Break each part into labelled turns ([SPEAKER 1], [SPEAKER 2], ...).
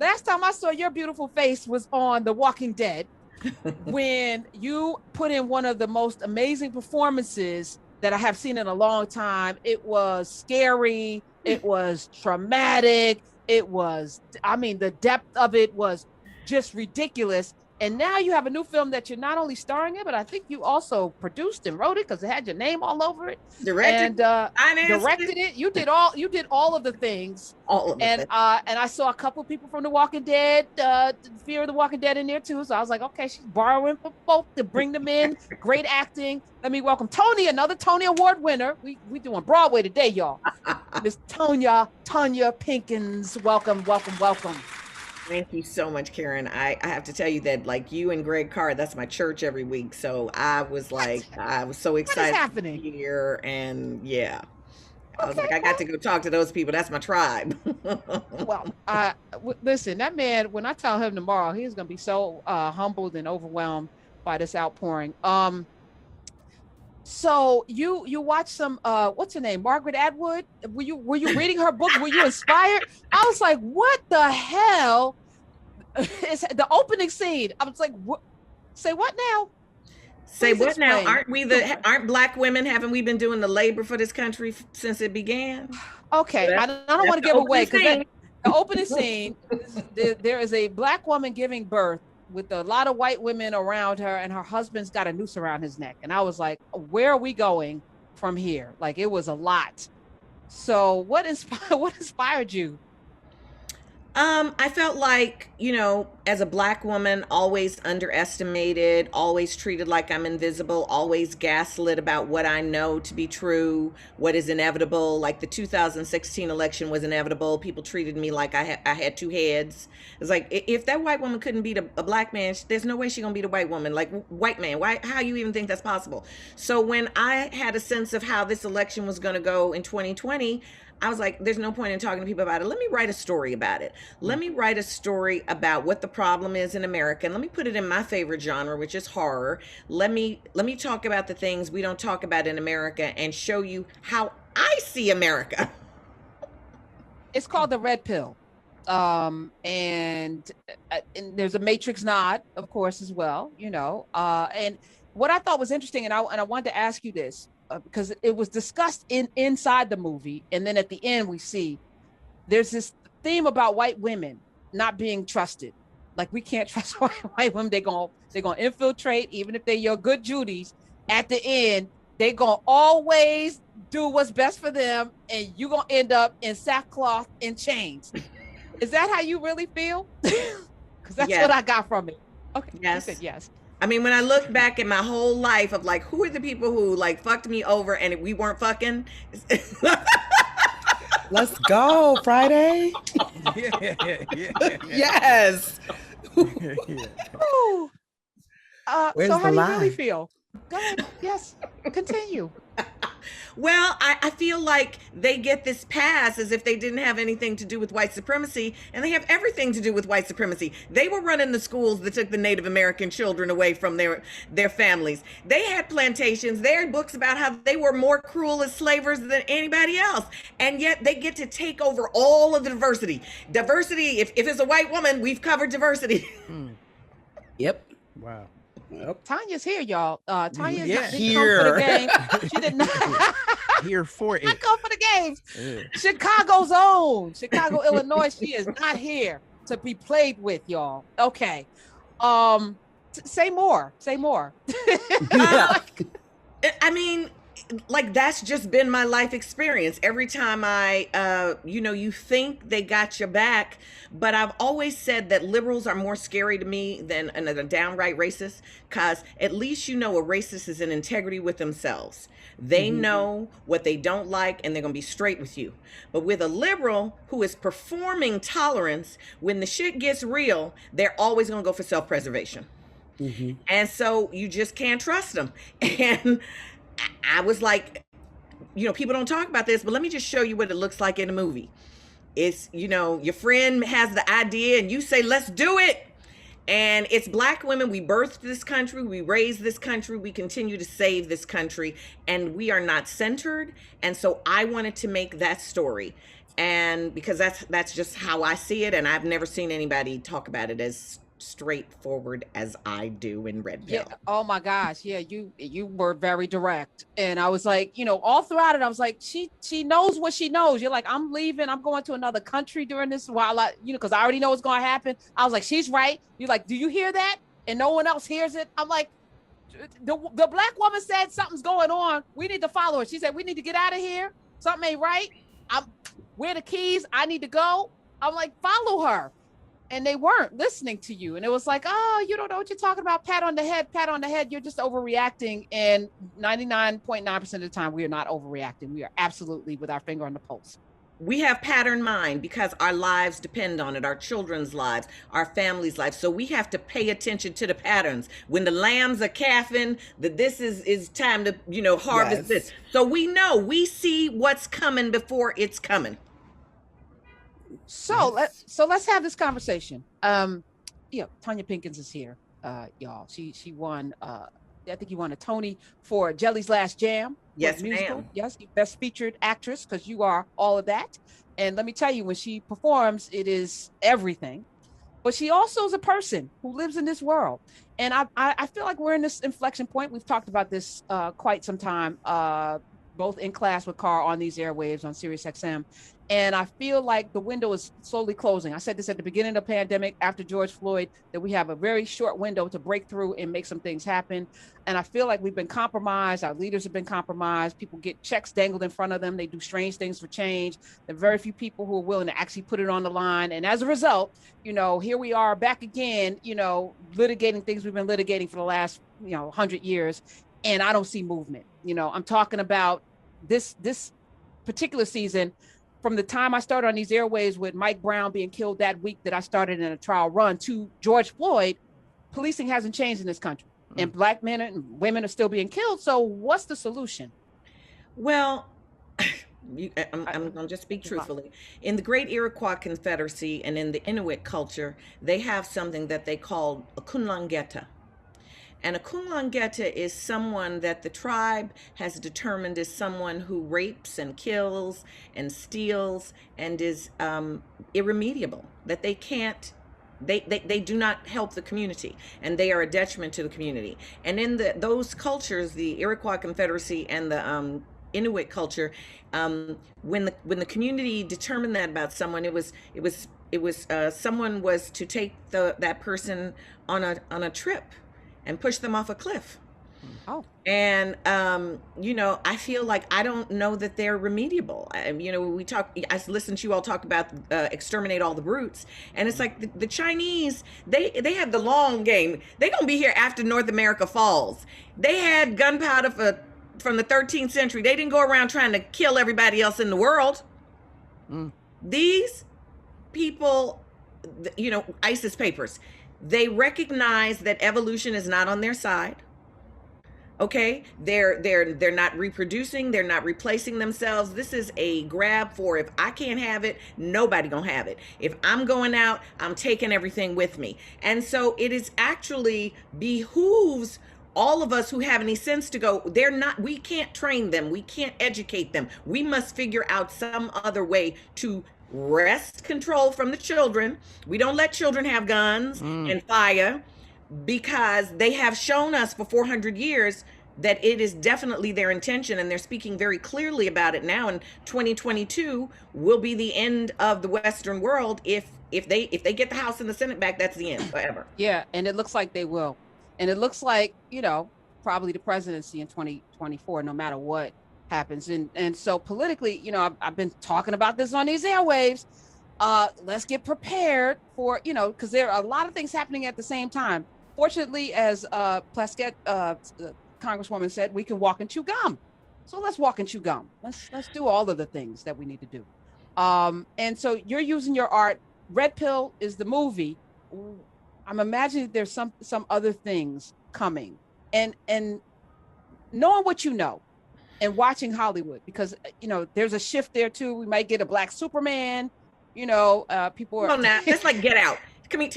[SPEAKER 1] last time I saw your beautiful face was on The Walking Dead when you put in one of the most amazing performances that I have seen in a long time. It was scary. It was traumatic. It was, I mean, the depth of it was just ridiculous. And now you have a new film that you're not only starring in, but I think you also produced and wrote it because it had your name all over it.
[SPEAKER 2] Directed,
[SPEAKER 1] Directed it. You did all of the things.
[SPEAKER 2] All of it.
[SPEAKER 1] And I saw a couple of people from The Walking Dead, Fear of the Walking Dead in there too. So I was like, okay, she's borrowing from both to bring them in. Great acting. Let me welcome Tonya, another Tony Award winner. We doing Broadway today, y'all. Miss Tanya Pinkins. Welcome.
[SPEAKER 2] Thank you so much, Karen. I have to tell you that, like, you and Greg Carr, that's my church every week. So I was like, I was so excited
[SPEAKER 1] to be
[SPEAKER 2] here. And yeah, I was like, I got to go talk to those people. That's my tribe.
[SPEAKER 1] Well, listen, that man, when I tell him tomorrow, he's going to be so humbled and overwhelmed by this outpouring. So you watched some, what's her name? Margaret Atwood. Were you reading her book? Were you inspired? I was like, what the hell is the opening scene? I was like, say what now?
[SPEAKER 2] Say what now? Aren't black women, haven't we been doing the labor for this country since it began?
[SPEAKER 1] Okay, so I don't want to give away because the opening scene, there is a black woman giving birth with a lot of white women around her, and her husband's got a noose around his neck. And I was like, where are we going from here? Like, it was a lot. So what inspired you?
[SPEAKER 2] I felt like, as a black woman, always underestimated, always treated like I'm invisible, always gaslit about what I know to be true, what is inevitable. Like the 2016 election was inevitable. People treated me like I had two heads. It's like, if that white woman couldn't beat a black man, there's no way she's gonna beat a white woman. Like, white man, how you even think that's possible? So when I had a sense of how this election was gonna go in 2020, I was like, there's no point in talking to people about it. Let me write a story about it. Let me write a story about what the problem is in America. And let me put it in my favorite genre, which is horror. Let me talk about the things we don't talk about in America and show you how I see America.
[SPEAKER 1] It's called The Red Pill. And there's a Matrix nod, of course, as well, and what I thought was interesting, and I wanted to ask you this, because it was discussed inside the movie, and then at the end we see there's this theme about white women not being trusted. Like, we can't trust white women. They're gonna infiltrate, even if they're your good Judies. At the end, they're gonna always do what's best for them, and you're gonna end up in sackcloth and chains. Is that how you really feel? Because that's what I got from it. Okay.
[SPEAKER 2] Yes.
[SPEAKER 1] You said yes.
[SPEAKER 2] I mean, when I look back at my whole life of like, who are the people who like fucked me over and we weren't fucking?
[SPEAKER 3] Let's go, Friday. Yes.
[SPEAKER 1] So how do you really feel? Go ahead. Yes. Continue.
[SPEAKER 2] Well, I feel like they get this pass as if they didn't have anything to do with white supremacy, and they have everything to do with white supremacy. They were running the schools that took the Native American children away from their families. They had plantations. They had books about how they were more cruel as slavers than anybody else, and yet they get to take over all of the diversity. Diversity, if it's a white woman, we've covered diversity.
[SPEAKER 3] Yep.
[SPEAKER 4] Wow.
[SPEAKER 3] Yep.
[SPEAKER 1] Tanya's here, y'all. Tanya's
[SPEAKER 3] Yeah,
[SPEAKER 1] not
[SPEAKER 3] here.
[SPEAKER 1] come for the game. She did not
[SPEAKER 4] Here for it.
[SPEAKER 1] not come for the games.
[SPEAKER 4] Yeah.
[SPEAKER 1] Chicago's own, Chicago, Illinois. She is not here to be played with, y'all. Okay. Say more.
[SPEAKER 2] I mean, like, that's just been my life experience. Every time you think they got your back, but I've always said that liberals are more scary to me than a downright racist, because at least a racist is in integrity with themselves. They know what they don't like, and they're going to be straight with you. But with a liberal who is performing tolerance, when the shit gets real, they're always going to go for self-preservation. And so you just can't trust them. And I was like, people don't talk about this, but let me just show you what it looks like in a movie. It's, your friend has the idea and you say, let's do it. And it's black women. We birthed this country. We raised this country. We continue to save this country, and we are not centered. And so I wanted to make that story. And because that's just how I see it, and I've never seen anybody talk about it as straightforward as I do in Red
[SPEAKER 1] Yeah.
[SPEAKER 2] Pill.
[SPEAKER 1] Oh my gosh. Yeah. You were very direct. And I was like, all throughout it, I was like, she knows what she knows. You're like, I'm leaving. I'm going to another country during this while because I already know what's going to happen. I was like, she's right. You're like, do you hear that? And no one else hears it. I'm like, the Black woman said something's going on. We need to follow her. She said, we need to get out of here. Something ain't right. Where the keys? I need to go. I'm like, follow her. And they weren't listening to you. And it was like, oh, you don't know what you're talking about. Pat on the head. You're just overreacting. And 99.9% of the time, we are not overreacting. We are absolutely with our finger on the pulse.
[SPEAKER 2] We have pattern mind because our lives depend on it, our children's lives, our family's lives. So we have to pay attention to the patterns. When the lambs are calving, that this is time to, harvest this. So we see what's coming before it's coming.
[SPEAKER 1] So let's have this conversation. Tanya Pinkins is here, y'all. She won. I think you won a Tony for Jelly's Last Jam.
[SPEAKER 2] Yes,
[SPEAKER 1] musical.
[SPEAKER 2] ma'am.
[SPEAKER 1] Yes, best featured actress, because you are all of that. And let me tell you, when she performs, it is everything. But she also is a person who lives in this world. And I feel like we're in this inflection point. We've talked about this quite some time, both in class with Carl on these airwaves on Sirius XM. And I feel like the window is slowly closing. I said this at the beginning of the pandemic after George Floyd, that we have a very short window to break through and make some things happen. And I feel like we've been compromised. Our leaders have been compromised. People get checks dangled in front of them. They do strange things for change. There are very few people who are willing to actually put it on the line. And as a result, here we are back again, litigating things we've been litigating for the last, 100 years. And I don't see movement. I'm talking about this particular season. From the time I started on these airwaves with Mike Brown being killed that week that I started in a trial run to George Floyd, policing hasn't changed in this country. And Black men and women are still being killed. So what's the solution?
[SPEAKER 2] Well, I'm going to just speak truthfully. In the Great Iroquois Confederacy and in the Inuit culture, they have something that they call a kunlangeta. And a kunlangeta is someone that the tribe has determined is someone who rapes and kills and steals and is irremediable, that they can't, they do not help the community, and they are a detriment to the community. And in those cultures, the Iroquois Confederacy and the Inuit culture, when the community determined that about someone, it was someone was to take that person on a trip and push them off a cliff.
[SPEAKER 1] Oh.
[SPEAKER 2] And I feel like I don't know that they're remediable. I listened to you all talk about exterminate all the brutes, and it's like the Chinese, they have the long game. They're gonna be here after North America falls. They had gunpowder from the 13th century. They didn't go around trying to kill everybody else in the world. These people, ISIS papers, they recognize that evolution is not on their side. Okay, they're not reproducing, they're not replacing themselves. This is a grab for, if I can't have it, nobody gonna have it. If I'm going out, I'm taking everything with me. And so it is actually behooves all of us who have any sense to go, we can't train them, we can't educate them. We must figure out some other way to wrest control from the children. We don't let children have guns and fire, because they have shown us for 400 years that it is definitely their intention, and they're speaking very clearly about it now. In 2022 will be the end of the Western world. If they get the House and the Senate back, that's the end forever.
[SPEAKER 1] Yeah, and it looks like they will. And it looks like, probably the presidency in 2024, no matter what happens. And so politically, I've been talking about this on these airwaves. Let's get prepared for, because there are a lot of things happening at the same time. Fortunately, as Plaskett, Congresswoman said, we can walk and chew gum. So let's walk and chew gum. Let's do all of the things that we need to do. And so you're using your art. Red Pill is the movie. I'm imagining there's some other things coming, and knowing what you know and watching Hollywood, because there's a shift there too. We might get a Black Superman. People are.
[SPEAKER 2] Well, now it's like Get Out.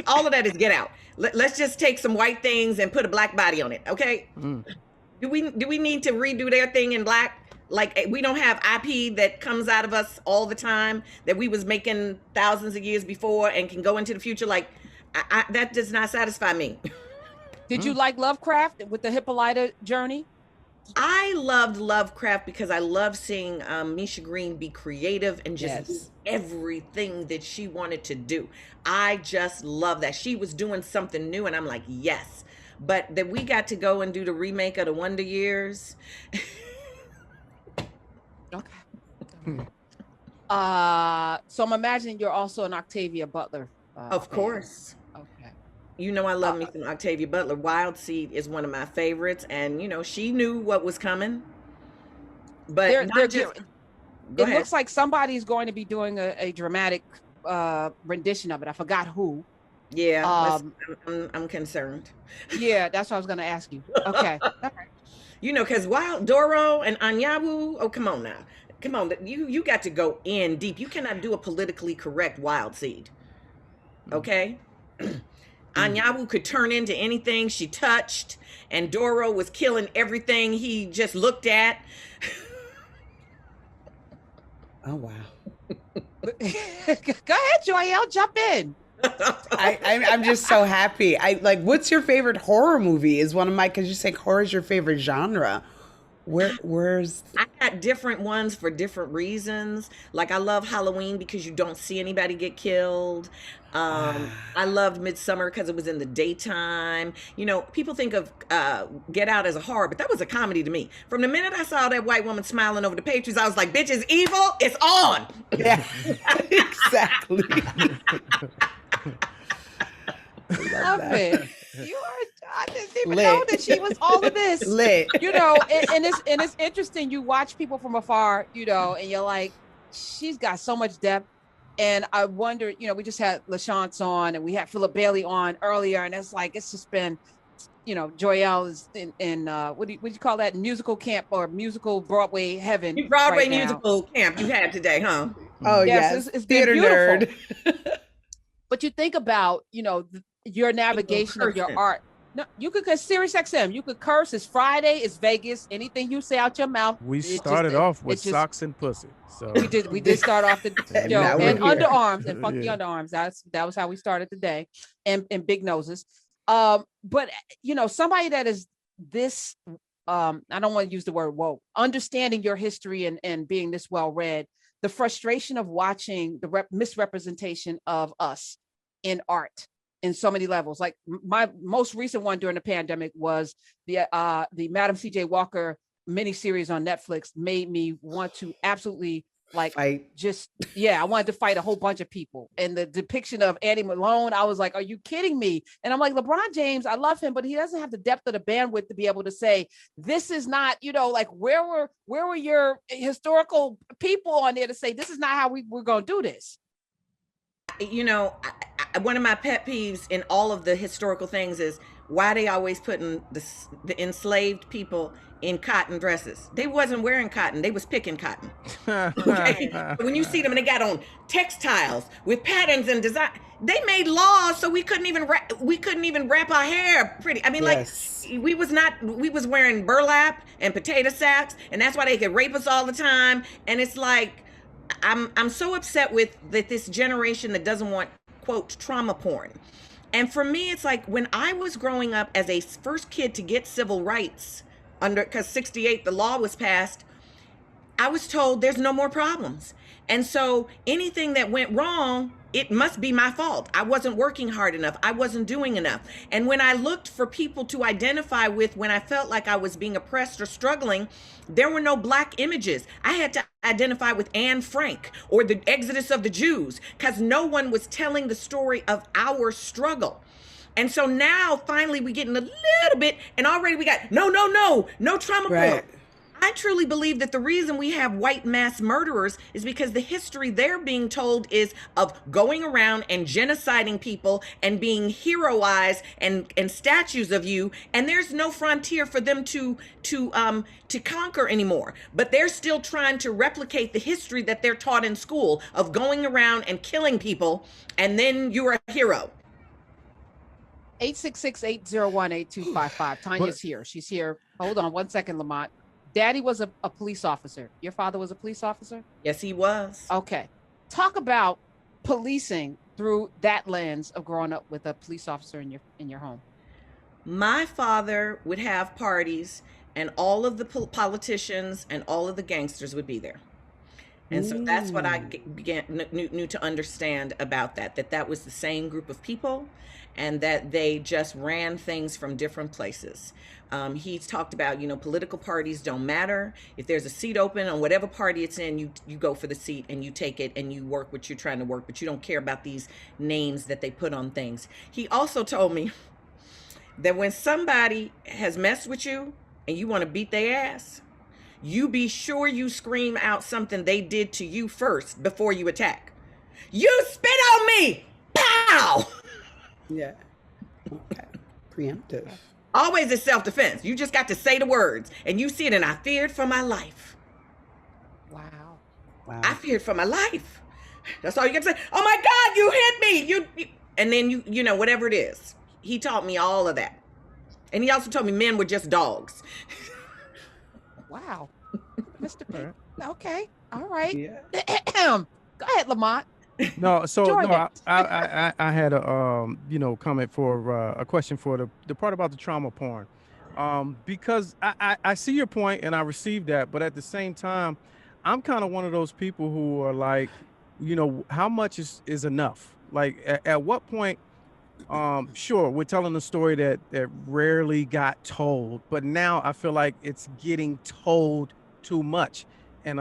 [SPEAKER 2] All of that is Get Out. Let's just take some white things and put a black body on it, okay? Do we need to redo their thing in black? Like we don't have IP that comes out of us all the time that we was making thousands of years before and can go into the future. Like that does not satisfy me.
[SPEAKER 1] Did you like Lovecraft with the Hippolyta journey?
[SPEAKER 2] I loved Lovecraft because I love seeing Misha Green be creative and just do everything that she wanted to do. I just love that. She was doing something new and I'm like, yes. But that we got to go and do the remake of the Wonder Years.
[SPEAKER 1] Okay. So I'm imagining you're also an Octavia Butler.
[SPEAKER 2] Of course.
[SPEAKER 1] Okay.
[SPEAKER 2] You know I love me some Octavia Butler. Wild Seed is one of my favorites, and you know she knew what was coming. But it
[SPEAKER 1] looks like somebody's going to be doing a dramatic rendition of it. I forgot who.
[SPEAKER 2] Yeah, I'm concerned.
[SPEAKER 1] Yeah, that's what I was going to ask you. Okay. All right.
[SPEAKER 2] You know, because Wild Doro and Anyawu, oh come on now, come on, you got to go in deep. You cannot do a politically correct Wild Seed. Okay. Anyawu could turn into anything she touched, and Doro was killing everything he just looked at.
[SPEAKER 3] Oh wow!
[SPEAKER 1] Go ahead, Joyelle, jump in.
[SPEAKER 3] I'm just so happy. I like. What's your favorite horror movie? Is one of my, because you say horror is your favorite genre. Where's
[SPEAKER 2] I got different ones for different reasons. Like I love Halloween because you don't see anybody get killed. I loved Midsummer because it was in the daytime. You know, people think of Get Out as a horror, but that was a comedy to me. From the minute I saw that white woman smiling over the Patriots, I was like, bitch, it's evil. It's on.
[SPEAKER 3] Yeah, exactly.
[SPEAKER 1] Love it. You are. I didn't even know that she was all of this.
[SPEAKER 3] Lit.
[SPEAKER 1] You know, and it's interesting. You watch people from afar, you know, and you're like, she's got so much depth. And I wonder, you know, we just had LaChance on, and we had Philip Bailey on earlier, and it's like it's just been, you know, Joyelle is in what do you call that, musical camp or musical Broadway heaven?
[SPEAKER 2] Broadway
[SPEAKER 1] right
[SPEAKER 2] musical camp you had today, huh?
[SPEAKER 3] Oh yes,
[SPEAKER 1] it's
[SPEAKER 3] theater nerd.
[SPEAKER 1] But you think about, you know, your navigation of your art. No, you could Sirius XM. You could curse. It's Friday. It's Vegas. Anything you say out your mouth.
[SPEAKER 4] We started off with socks and pussy. So
[SPEAKER 1] we did start off the show and underarms and funky underarms. That was how we started the day, and big noses. But you know, somebody that is this. I don't want to use the word woke. Understanding your history and being this well read. The frustration of watching the misrepresentation of us in art in so many levels. Like my most recent one during the pandemic was the Madam C.J. Walker miniseries on Netflix. Made me want to absolutely like fight. I wanted to fight a whole bunch of people. And the depiction of Annie Malone, I was like, are you kidding me? And I'm like, LeBron James, I love him, but he doesn't have the depth of the bandwidth to be able to say, this is not, you know, like where were your historical people on there to say, this is not how we're going to do this?
[SPEAKER 2] You know, one of my pet peeves in all of the historical things is why they always putting the enslaved people in cotton dresses. They wasn't wearing cotton. They was picking cotton. Okay? When you see them and they got on textiles with patterns and design, they made laws so we couldn't even wrap our hair pretty. I mean, yes. Like we was wearing burlap and potato sacks, and that's why they could rape us all the time. And it's like, I'm so upset with this generation that doesn't want, quote, trauma porn. And for me, it's like when I was growing up as a first kid to get civil rights because 68, the law was passed, I was told there's no more problems. And so anything that went wrong, it must be my fault. I wasn't working hard enough. I wasn't doing enough. And when I looked for people to identify with when I felt like I was being oppressed or struggling, there were no Black images. I had to identify with Anne Frank or the Exodus of the Jews because no one was telling the story of our struggle. And so now finally we getting a little bit, and already we got no trauma porn. I truly believe that the reason we have white mass murderers is because the history they're being told is of going around and genociding people and being heroized and statues of you, and there's no frontier for them to conquer anymore. But they're still trying to replicate the history that they're taught in school of going around and killing people, and then you're a hero.
[SPEAKER 1] 866-801-8255. Tanya's here. She's here. Hold on one second, Lamont. Daddy was a police officer. Your father was a police officer?
[SPEAKER 2] Yes, he was.
[SPEAKER 1] Okay. Talk about policing through that lens of growing up with a police officer in your home.
[SPEAKER 2] My father would have parties, and all of the politicians and all of the gangsters would be there. And so that's what I knew to understand about that was the same group of people, and that they just ran things from different places. He's talked about, political parties don't matter. If there's a seat open on whatever party it's in, you go for the seat and you take it and you work what you're trying to work, but you don't care about these names that they put on things. He also told me that when somebody has messed with you and you want to beat their ass, you be sure you scream out something they did to you first before you attack. You spit on me! Pow!
[SPEAKER 3] Yeah. Okay. Preemptive.
[SPEAKER 2] Always is self-defense. You just got to say the words. And you see it, and I feared for my life.
[SPEAKER 1] Wow.
[SPEAKER 2] I feared for my life. That's all you got to say. Oh my God, you hit me. You and then you know, whatever it is. He taught me all of that. And he also told me men were just dogs.
[SPEAKER 1] Wow. Mr. P. Okay. All right.
[SPEAKER 3] Yeah.
[SPEAKER 1] Go ahead, Lamont.
[SPEAKER 4] No, so
[SPEAKER 1] Join
[SPEAKER 4] no,
[SPEAKER 1] it.
[SPEAKER 4] I had a comment for a question for the part about the trauma porn, because I see your point and I received that, but at the same time, I'm kind of one of those people who are like, how much is enough? Like at what point? Sure, we're telling a story that rarely got told, but now I feel like it's getting told too much, and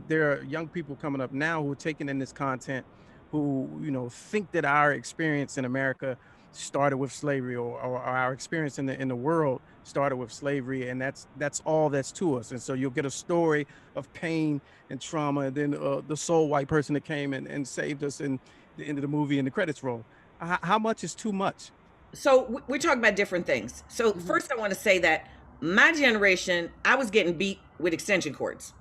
[SPEAKER 4] there are young people coming up now who are taking in this content, who think that our experience in America started with slavery, or our experience in the world started with slavery, and that's all that's to us. And so you'll get a story of pain and trauma, and then the sole white person that came and saved us in the end of the movie and the credits roll. How much is too much?
[SPEAKER 2] So we're talking about different things. So first I want to say that my generation, I was getting beat with extension cords.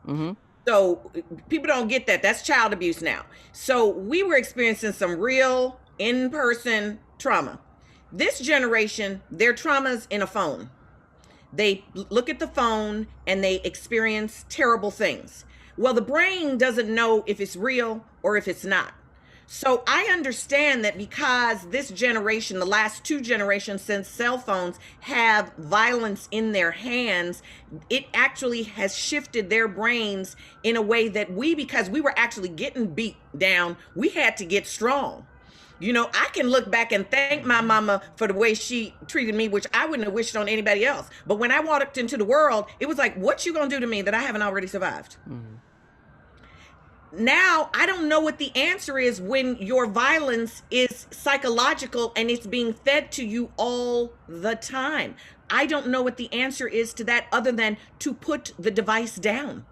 [SPEAKER 2] So people don't get that. That's child abuse now. So we were experiencing some real in-person trauma. This generation, their trauma's in a phone. They look at the phone and they experience terrible things. Well, the brain doesn't know if it's real or if it's not. So I understand that because this generation, the last two generations since cell phones, have violence in their hands, it actually has shifted their brains in a way that because we were actually getting beat down, we had to get strong. I can look back and thank my mama for the way she treated me, which I wouldn't have wished on anybody else. But when I walked into the world, it was like, what you gonna do to me that I haven't already survived? Now, I don't know what the answer is when your violence is psychological and it's being fed to you all the time. I don't know what the answer is to that other than to put the device down.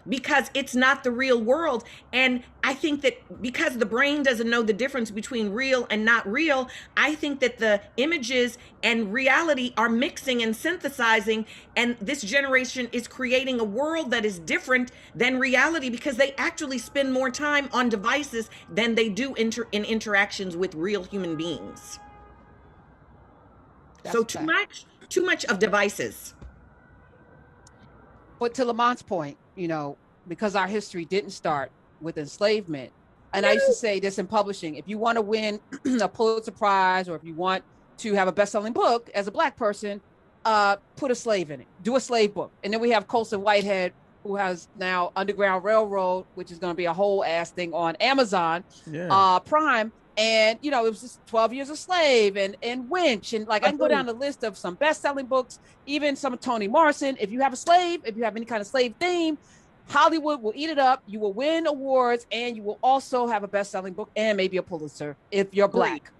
[SPEAKER 2] Because it's not the real world. And I think that because the brain doesn't know the difference between real and not real, I think that the images and reality are mixing and synthesizing, and this generation is creating a world that is different than reality because they actually spend more time on devices than they do in interactions with real human beings. So too much of devices.
[SPEAKER 1] But to Lamont's point, because our history didn't start with enslavement. And I used to say this in publishing, if you want to win a Pulitzer Prize, or if you want to have a best-selling book as a Black person, put a slave in it, do a slave book. And then we have Colson Whitehead, who has now Underground Railroad, which is going to be a whole ass thing on Amazon Prime. And, it was just 12 Years a Slave and Winch. And I can go down the list of some best-selling books, even some of Toni Morrison. If you have a slave, if you have any kind of slave theme, Hollywood will eat it up. You will win awards, and you will also have a best-selling book and maybe a Pulitzer if you're Black.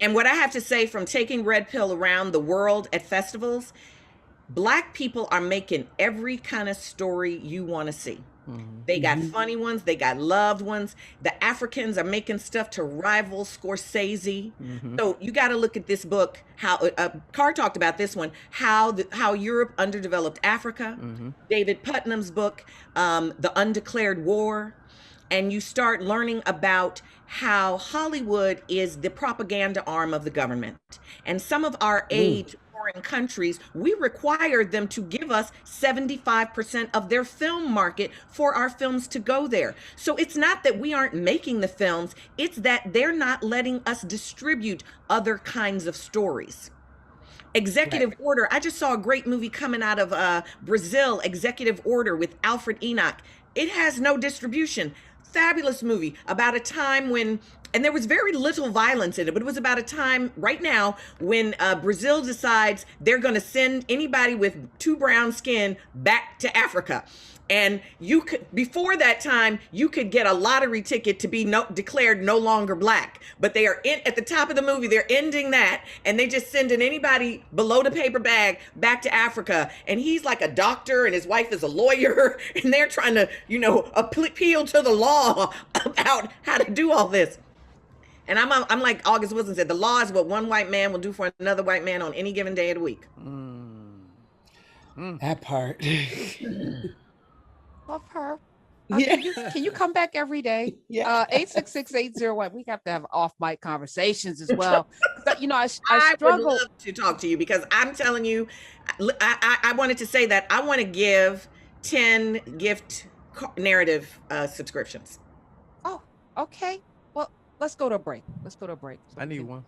[SPEAKER 2] And what I have to say from taking Red Pill around the world at festivals, Black people are making every kind of story you want to see. They got funny ones. They got loved ones. The Africans are making stuff to rival Scorsese. So you got to look at this book, how Carr talked about this one, how Europe underdeveloped Africa, David Putnam's book, The Undeclared War. And you start learning about how Hollywood is the propaganda arm of the government. And some of our aid to foreign countries, we require them to give us 75% of their film market for our films to go there. So it's not that we aren't making the films, it's that they're not letting us distribute other kinds of stories. Executive Order. I just saw a great movie coming out of Brazil, Executive Order with Alfred Enoch. It has no distribution. Fabulous movie about a time when, and there was very little violence in it, but it was about a time right now when Brazil decides they're going to send anybody with too brown skin back to Africa. And you could, before that time, you could get a lottery ticket to be declared no longer black. But they are at the top of the movie, they're ending that, and they just sending anybody below the paper bag back to Africa. And he's like a doctor, and his wife is a lawyer, and they're trying to, appeal to the law about how to do all this. And I'm like August Wilson said, the law is what one white man will do for another white man on any given day of the week.
[SPEAKER 3] That part.
[SPEAKER 1] Love her.
[SPEAKER 3] Yeah.
[SPEAKER 1] Can you come back every day?
[SPEAKER 3] Yeah.
[SPEAKER 1] 866-801. We have to have off mic conversations as well. I
[SPEAKER 2] would
[SPEAKER 1] struggle.
[SPEAKER 2] love to talk to you because I'm telling you, I wanted to say that I want to give 10 gift narrative subscriptions.
[SPEAKER 1] Oh, okay. Well, let's go to a break.
[SPEAKER 4] I need one.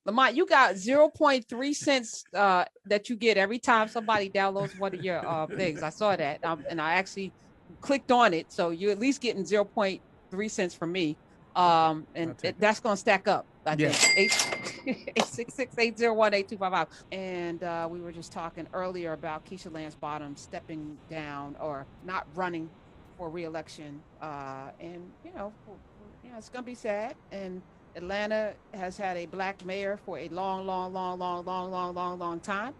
[SPEAKER 1] Lamont, you got 0.3 cents that you get every time somebody downloads one of your things. I saw that, and I actually clicked on it. So you're at least getting 0.3 cents from me, that's going to stack up. I think 866-801-8255. And we were just talking earlier about Keisha Lance Bottoms stepping down or not running for re-election, and it's going to be sad. And Atlanta has had a black mayor for a long time.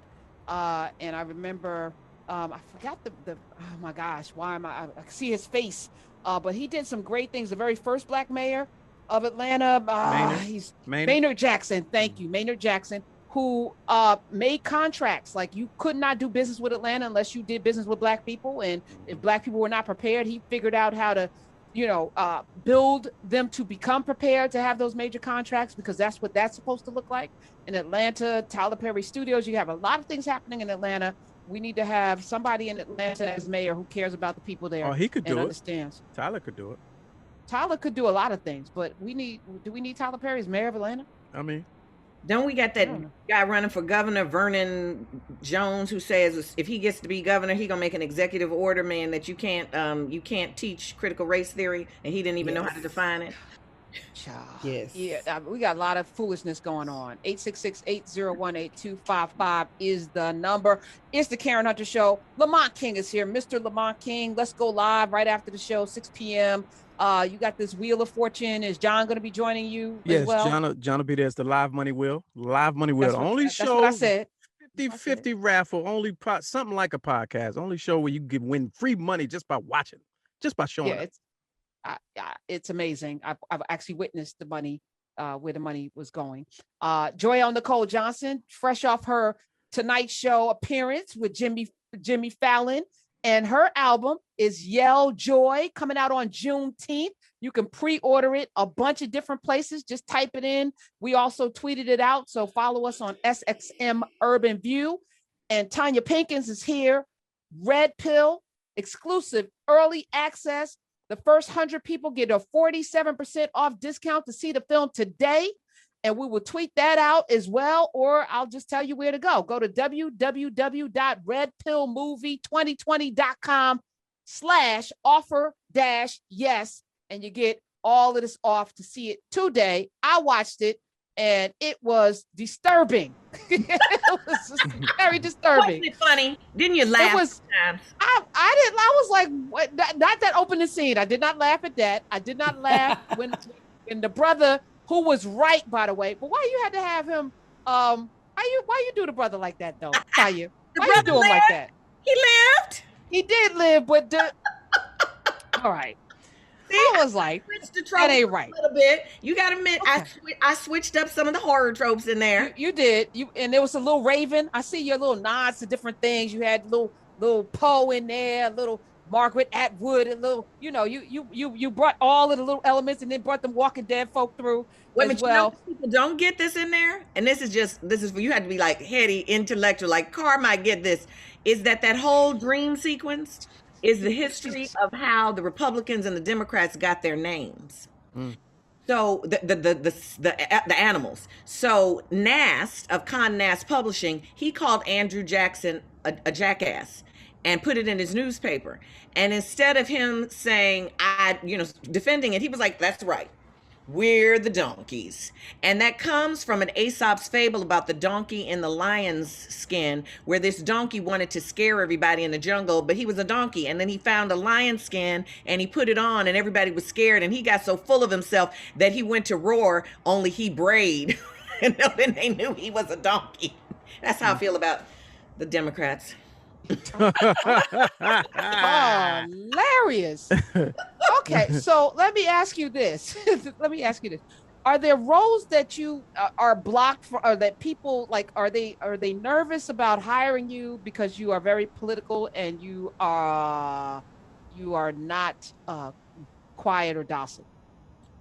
[SPEAKER 1] And I remember, I forgot the oh my gosh, why am I see his face. But he did some great things. The very first black mayor of Atlanta, Maynard Jackson. Thank you, Maynard Jackson, who made contracts. Like, you could not do business with Atlanta unless you did business with black people. And if black people were not prepared, he figured out how to build them to become prepared to have those major contracts, because that's what that's supposed to look like. In Atlanta, Tyler Perry Studios, you have a lot of things happening in Atlanta. We need to have somebody in Atlanta as mayor who cares about the people there.
[SPEAKER 4] Oh, he could do it.
[SPEAKER 1] Understands.
[SPEAKER 4] Tyler could do it.
[SPEAKER 1] Tyler could do a lot of things, but do we need Tyler Perry as mayor of Atlanta?
[SPEAKER 4] I mean,
[SPEAKER 2] don't we got that guy running for governor, Vernon Jones, who says if he gets to be governor, he gonna make an executive order, man, that you can't teach critical race theory, and he didn't even know how to define it.
[SPEAKER 3] Yes.
[SPEAKER 1] Yeah, we got a lot of foolishness going on. 866-801-8255 is the number. It's the Karen Hunter Show. Lamont King is here. Mr. Lamont King. Let's go live right after the show, 6 p.m. You got this Wheel of Fortune. Is John going to be joining you as well?
[SPEAKER 4] Yes, John will be there. It's the Live Money Wheel. Live Money Wheel.
[SPEAKER 1] That's
[SPEAKER 4] The only
[SPEAKER 1] that's
[SPEAKER 4] show,
[SPEAKER 1] what I said.
[SPEAKER 4] 50-50 raffle, something like a podcast. Only show where you can win free money just by watching, just by showing up.
[SPEAKER 1] It's amazing. I've actually witnessed the money, where the money was going. Joyelle Nicole Johnson, fresh off her Tonight Show appearance with Jimmy Fallon, and her album is Yell Joy, coming out on Juneteenth. You can pre-order it a bunch of different places. Just type it in. We also tweeted it out, so follow us on SXM Urban View. And Tanya Pinkins is here. Red Pill, exclusive early access. The first 100 people get a 47% off discount to see the film today. And we will tweet that out as well, or I'll just tell you where to go. Go to www.redpillmovie2020.com/offer-yes, and you get all of this off to see it today. I watched it, and it was disturbing. It was very disturbing.
[SPEAKER 2] Wasn't it funny? Didn't you laugh?
[SPEAKER 1] It was. I didn't. I was like, what? Not that opening scene. I did not laugh at that. I did not laugh when the brother, who was right, by the way. But why you had to have him? Why you do the brother like that though? Why you do him like that?
[SPEAKER 2] He lived.
[SPEAKER 1] He did live, but all right. See, I was like, that ain't right.
[SPEAKER 2] A little bit. You got to admit, okay. I switched up some of the horror tropes in there.
[SPEAKER 1] You did. And there was a little Raven. I see your little nods to different things. You had little Poe in there, little Margaret, Atwood, and little, you brought all of the little elements and then brought them Walking Dead folk through
[SPEAKER 2] Wait a
[SPEAKER 1] as
[SPEAKER 2] minute, you know
[SPEAKER 1] well.
[SPEAKER 2] what people don't get this in there? And this is for you, had to be like heady, intellectual, like Carr might get this, is that whole dream sequence is the history of how the Republicans and the Democrats got their names.
[SPEAKER 4] Mm.
[SPEAKER 2] So the animals. So Nast of Con Nast Publishing, he called Andrew Jackson a jackass and put it in his newspaper. And instead of him saying, defending it, he was like, that's right. We're the donkeys. And that comes from an Aesop's fable about the donkey in the lion's skin, where this donkey wanted to scare everybody in the jungle, but he was a donkey. And then he found a lion skin and he put it on and everybody was scared. And he got so full of himself that he went to roar, only he brayed. And then they knew he was a donkey. That's how I feel about the Democrats.
[SPEAKER 1] Hilarious. Okay, so let me ask you this. Are there roles that you are blocked for, or that people like, are they nervous about hiring you because you are very political and you are not quiet or docile?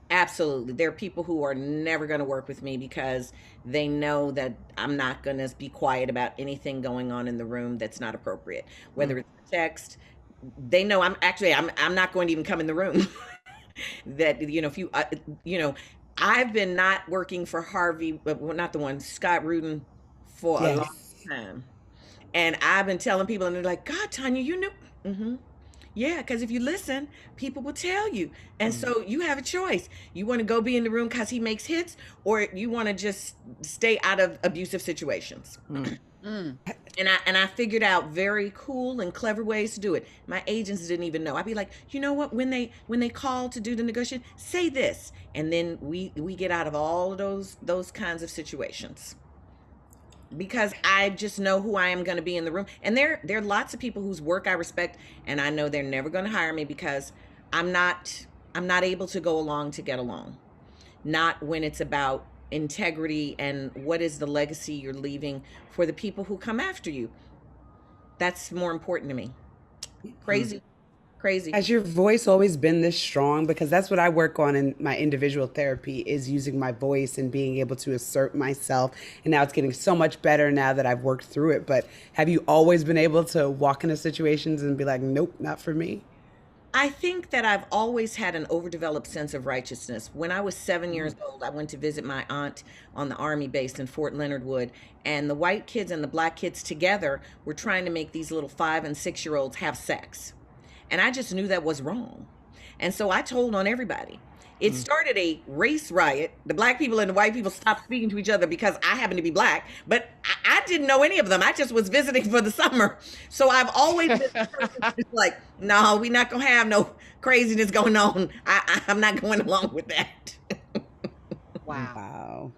[SPEAKER 2] Absolutely. There are people who are never going to work with me because they know that I'm not going to be quiet about anything going on in the room that's not appropriate. Whether it's text, they know I'm not going to even come in the room. That, if you, I've been not working for Harvey, well, not the one, Scott Rudin, for a long time. And I've been telling people, and they're like, God, Tanya, you knew. Mm-hmm. Yeah, because if you listen, people will tell you. And so you have a choice. You want to go be in the room because he makes hits, or you want to just stay out of abusive situations. And I figured out very cool and clever ways to do it. My agents didn't even know. I'd be like, you know what? When they call to do the negotiation, say this, and then we get out of all of those kinds of situations. Because I just know who I am going to be in the room. And there are lots of people whose work I respect, and I know they're never going to hire me because I'm not able to go along to get along. Not when it's about integrity and what is the legacy you're leaving for the people who come after you. That's more important to me. Crazy.
[SPEAKER 3] Has your voice always been this strong? Because that's what I work on in my individual therapy, is using my voice and being able to assert myself. And now it's getting so much better now that I've worked through it. But have you always been able to walk into situations and be like, nope, not for me?
[SPEAKER 2] I think that I've always had an overdeveloped sense of righteousness. When I was 7 years old, I went to visit my aunt on the Army base in Fort Leonard Wood, and the white kids and the black kids together were trying to make these little 5 and 6-year-olds have sex. And I just knew that was wrong. And so I told on everybody. It started a race riot. The black people and the white people stopped speaking to each other because I happened to be black, but I didn't know any of them. I just was visiting for the summer. So I've always been like, no, we're not going to have no craziness going on. I'm not going along with that.
[SPEAKER 1] Wow.